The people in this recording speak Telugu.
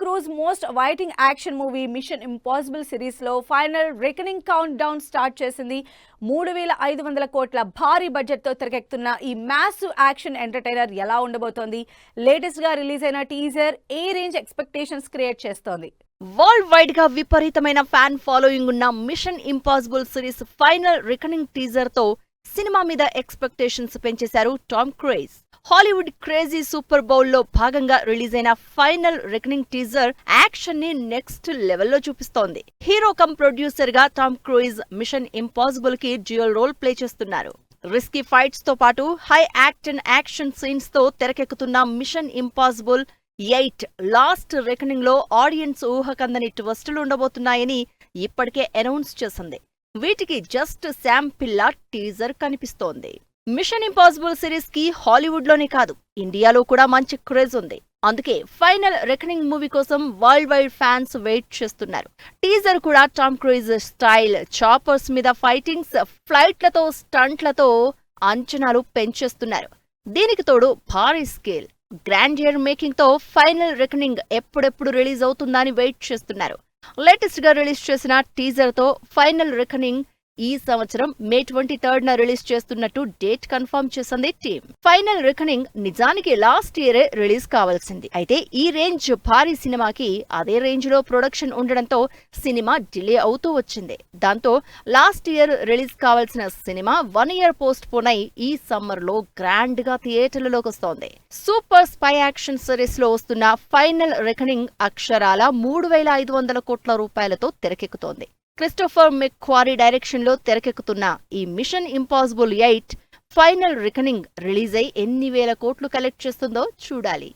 Cruise most awaiting action movie Mission Impossible series లో Final Reckoning countdown start చేసింది. 3,500 కోట్ల భారీ బడ్జెట్ తో తెరకెక్కుతున్న ఈ మ్యాసివ్ యాక్షన్ ఎంటర్టైనర్ ఎలా ఉండబోతోంది? లేటెస్ట్ గా రిలీజ్ అయిన టీజర్ ఏ రేంజ్ ఎక్స్పెక్టేషన్స్ క్రియేట్ చేస్తోంది? వరల్డ్ వైడ్ గా విపరీతమైన ఫ్యాన్ ఫాలోయింగ్ ఉన్న Mission Impossible series Final Reckoning teaser తో సినిమా మీద ఎక్స్పెక్టేషన్స్ పెంచేశారు Tom Cruise. Hollywood crazy Super Bowl లో భాగంగా రిలీజ్ అయిన ఫైనల్ రికనింగ్ టీజర్ యాక్షన్ ని నెక్స్ట్ లెవెల్లో చూపిస్తోంది. హీరో కమ్ ప్రొడ్యూసర్ గా టామ్ క్రూజ్ మిషన్ ఇంపాసిబుల్ కి డ్యూయల్ రోల్ ప్లే చేస్తున్నారు. రిస్కీ ఫైట్స్ తో పాటు హై యాక్షన్ సీన్స్ తో తెరకెక్కుతున్న మిషన్ ఇంపాసిబుల్ 8 లాస్ట్ రికనింగ్ లో ఆడియన్స్ ఊహకందని ట్విస్టులు ఉండబోతున్నాయని ఇప్పటికే అనౌన్స్ చేసింది. వీటికి జస్ట్ శాంపిల్ లా టీజర్ కనిపిస్తోంది. మిషన్ ఇంపాసిబుల్ సిరీస్ కి హాలీవుడ్ లోనే కాదు, ఇండియాలో కూడా మంచి క్రేజ్ ఉంది. అందుకే ఫైనల్ రికనింగ్ మూవీ కోసం వరల్డ్ వైడ్ ఫ్యాన్స్ వెయిట్ చేస్తున్నారు. టీజర్ కూడా టామ్ క్రూజ్ స్టైల్ చాపర్స్ మీద ఫైటింగ్స్, ఫ్లైట్లతో స్టంట్లతో అంచనాలు పెంచేస్తున్నారు. దీనికి తోడు భారీ స్కేల్ గ్రాండియర్ మేకింగ్ తో ఫైనల్ రికనింగ్ ఎప్పుడెప్పుడు రిలీజ్ అవుతుందని వెయిట్ చేస్తున్నారు. లేటెస్ట్ గా రిలీజ్ చేసిన టీజర్ తో ఫైనల్ రికనింగ్ ఈ సంవత్సరం మే 23న రిలీజ్ చేస్తున్నట్టు డేట్ కన్ఫర్మ్ చేసింది టీమ్. ఫైనల్ రికనింగ్ నిజానికి లాస్ట్ ఇయరే రిలీజ్ కావాల్సింది. అయితే ఈ రేంజ్ భారీ సినిమాకి అదే రేంజ్ లో ప్రొడక్షన్ ఉండడంతో సినిమా డిలే అవుతూ వచ్చింది. దాంతో లాస్ట్ ఇయర్ రిలీజ్ కావాల్సిన సినిమా 1 year పోస్ట్ పోన్ అయి ఈ సమ్మర్ లో గ్రాండ్ గా థియేటర్లలోకి వస్తోంది. సూపర్ స్పై యాక్షన్ సిరీస్ లో వస్తున్న ఫైనల్ రికనింగ్ అక్షరాల 3,500 కోట్ల రూపాయలతో తెరకెక్కుతోంది. క్రిస్టోఫర్ మెక్క్వారీ డైరెక్షన్ లో తెరకెక్కుతున్న ఈ Mission Impossible 8 final reckoning release అయి ఎన్ని వేల కోట్లు కలెక్ట్ చేస్తుందో చూడాలి.